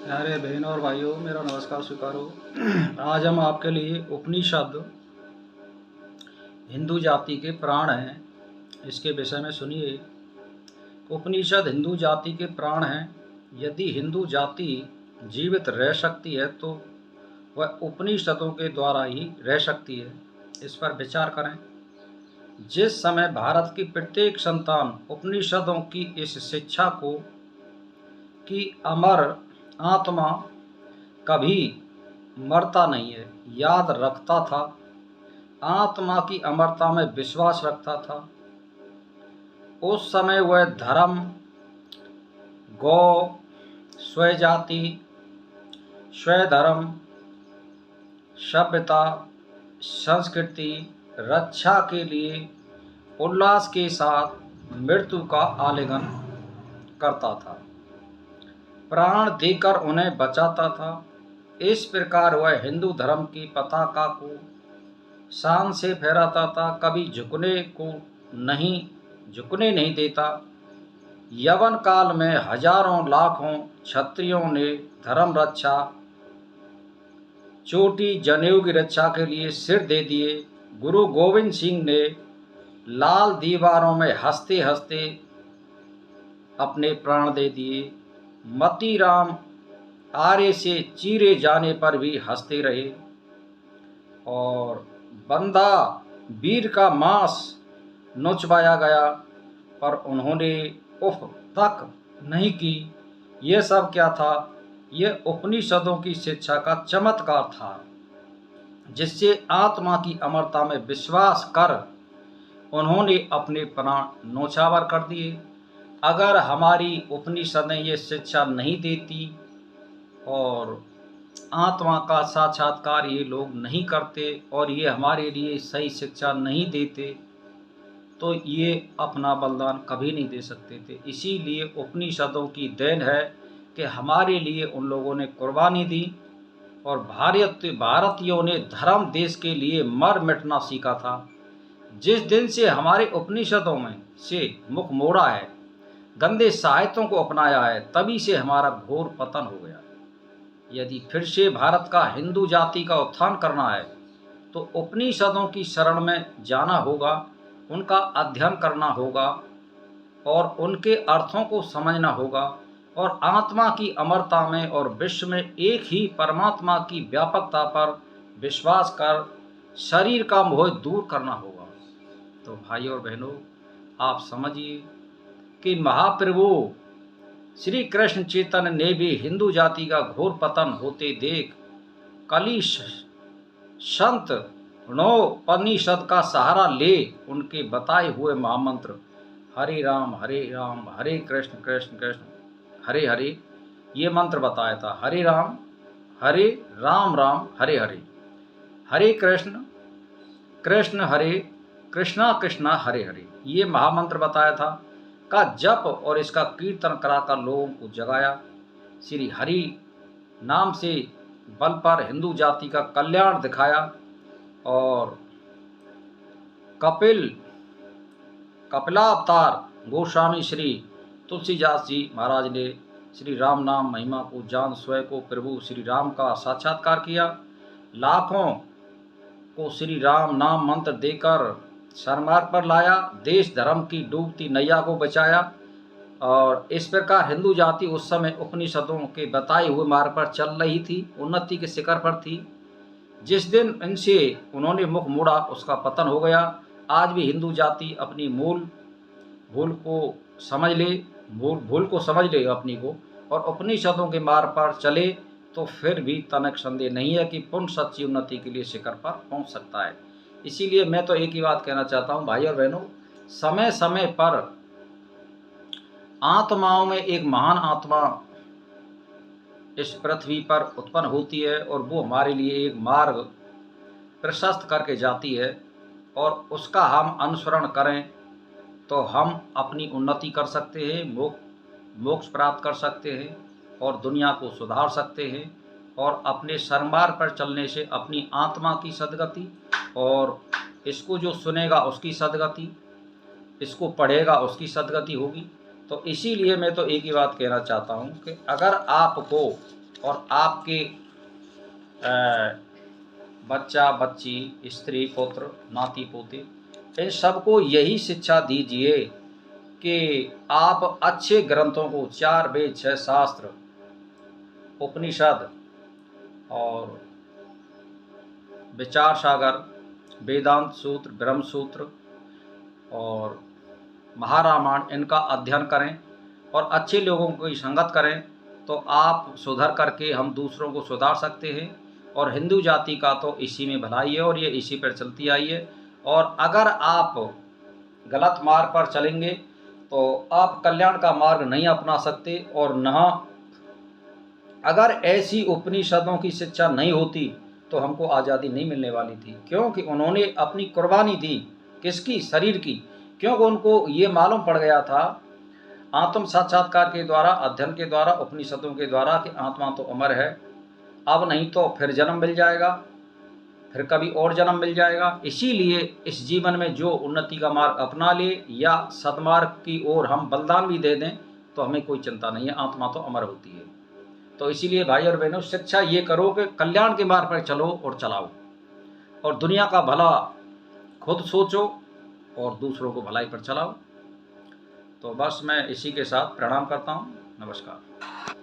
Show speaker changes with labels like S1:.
S1: प्यारे बहनों और भाइयों, मेरा नमस्कार स्वीकारो। आज हम आपके लिए उपनिषद हिंदू जाति के प्राण हैं, इसके विषय में सुनिए। उपनिषद हिंदू जाति के प्राण हैं। यदि हिंदू जाति जीवित रह सकती है तो वह उपनिषदों के द्वारा ही रह सकती है। इस पर विचार करें। जिस समय भारत की प्रत्येक संतान उपनिषदों की इस शिक्षा को कि अमर आत्मा कभी मरता नहीं है याद रखता था, आत्मा की अमरता में विश्वास रखता था, उस समय वह धर्म, गौ, स्वजाति, स्वधर्म, सभ्यता, संस्कृति रक्षा के लिए उल्लास के साथ मृत्यु का आलिंगन करता था, प्राण देकर उन्हें बचाता था। इस प्रकार वह हिंदू धर्म की पताका को शान से फहराता था, कभी झुकने नहीं देता। यवन काल में हजारों लाखों क्षत्रियों ने धर्म रक्षा, चोटी जनेऊ की रक्षा के लिए सिर दे दिए। गुरु गोविंद सिंह ने लाल दीवारों में हंसते हंसते अपने प्राण दे दिए। मतीराम आरे से चीरे जाने पर भी हंसते रहे और बंदा वीर का मांस नोचवाया गया पर उन्होंने उफ तक नहीं की। यह सब क्या था? यह उपनिषदों की शिक्षा का चमत्कार था, जिससे आत्मा की अमरता में विश्वास कर उन्होंने अपने प्राण नौछावर कर दिए। अगर हमारी उपनिषदें ये शिक्षा नहीं देती और आत्मा का साक्षात्कार ये लोग नहीं करते और ये हमारे लिए सही शिक्षा नहीं देते तो ये अपना बलिदान कभी नहीं दे सकते थे। इसीलिए उपनिषदों की देन है कि हमारे लिए उन लोगों ने कुर्बानी दी और भारतीयों ने धर्म देश के लिए मर मिटना सीखा था। जिस दिन से हमारे उपनिषदों में से मुख मोड़ा है, गंदे साहित्यों को अपनाया है, तभी से हमारा घोर पतन हो गया। यदि फिर से भारत का हिंदू जाति का उत्थान करना है तो उपनिषदों की शरण में जाना होगा, उनका अध्ययन करना होगा और उनके अर्थों को समझना होगा और आत्मा की अमरता में और विश्व में एक ही परमात्मा की व्यापकता पर विश्वास कर शरीर का मोह दूर करना होगा। तो भाइयों और बहनों, आप समझिए कि महाप्रभु श्री कृष्ण चैतन्य ने भी हिंदू जाति का घोर पतन होते देख कली संत नोपनिषद का सहारा ले उनके बताए हुए महामंत्र हरे राम हरे कृष्ण कृष्ण कृष्ण हरे हरे ये मंत्र बताया था। हरे राम राम हरे हरे, हरे कृष्ण कृष्ण हरे कृष्णा कृष्णा हरे हरे, ये महामंत्र बताया था का जप और इसका कीर्तन कराकर लोगों को जगाया। श्री हरि नाम से बल पर हिंदू जाति का कल्याण दिखाया और कपिलावतार गोस्वामी श्री तुलसीदास जी महाराज ने श्री राम नाम महिमा को जान स्वयं को प्रभु श्री राम का साक्षात्कार किया। लाखों को श्री राम नाम मंत्र देकर सरमार्ग पर लाया, देश धर्म की डूबती नैया को बचाया और इस प्रकार हिंदू जाति उस समय उपनिषदों के बताए हुए मार्ग पर चल रही थी, उन्नति के शिखर पर थी। जिस दिन इनसे उन्होंने मुख मोड़ा उसका पतन हो गया। आज भी हिंदू जाति अपनी भूल को समझ ले अपनी को और उपनिषदों के मार्ग पर चले तो फिर भी तनक संदेह नहीं है कि पूर्ण सच्ची उन्नति के लिए शिखर पर पहुंच सकता है। इसीलिए मैं तो एक ही बात कहना चाहता हूं भाई और बहनों, समय समय पर आत्माओं में एक महान आत्मा इस पृथ्वी पर उत्पन्न होती है और वो हमारे लिए एक मार्ग प्रशस्त करके जाती है और उसका हम अनुसरण करें तो हम अपनी उन्नति कर सकते हैं, मोक्ष प्राप्त कर सकते हैं और दुनिया को सुधार सकते हैं और अपने सरमार्ग पर चलने से अपनी आत्मा की सद्गति और इसको जो सुनेगा उसकी सद्गति, इसको पढ़ेगा उसकी सद्गति होगी। तो इसीलिए मैं तो एक ही बात कहना चाहता हूँ कि अगर आपको और आपके बच्चा बच्ची, स्त्री पुत्र, नाती पोते, इन सबको यही शिक्षा दीजिए कि आप अच्छे ग्रंथों को, 4 वेद, 6 शास्त्र, उपनिषद और विचार सागर, वेदांत सूत्र, ब्रह्म सूत्र और महारामायण, इनका अध्ययन करें और अच्छे लोगों की संगत करें, तो आप सुधर करके हम दूसरों को सुधार सकते हैं। और हिंदू जाति का तो इसी में भलाई है और ये इसी पर चलती आई है। और अगर आप गलत मार्ग पर चलेंगे तो आप कल्याण का मार्ग नहीं अपना सकते। और न, अगर ऐसी उपनिषदों की शिक्षा नहीं होती तो हमको आज़ादी नहीं मिलने वाली थी, क्योंकि उन्होंने अपनी कुर्बानी दी। किसकी? शरीर की। क्योंकि उनको ये मालूम पड़ गया था आत्म साक्षात्कार के द्वारा, अध्ययन के द्वारा, उपनिषदों के द्वारा कि आत्मा तो अमर है, अब नहीं तो फिर जन्म मिल जाएगा, फिर कभी और जन्म मिल जाएगा। इसीलिए इस जीवन में जो उन्नति का मार्ग अपना ले या सदमार्ग की ओर हम बलिदान भी दे दें तो हमें कोई चिंता नहीं है, आत्मा तो अमर होती है। तो इसीलिए भाई और बहनों, शिक्षा ये करो कि कल्याण के मार्ग पर चलो और चलाओ, और दुनिया का भला खुद सोचो और दूसरों को भलाई पर चलाओ। तो बस मैं इसी के साथ प्रणाम करता हूँ। नमस्कार।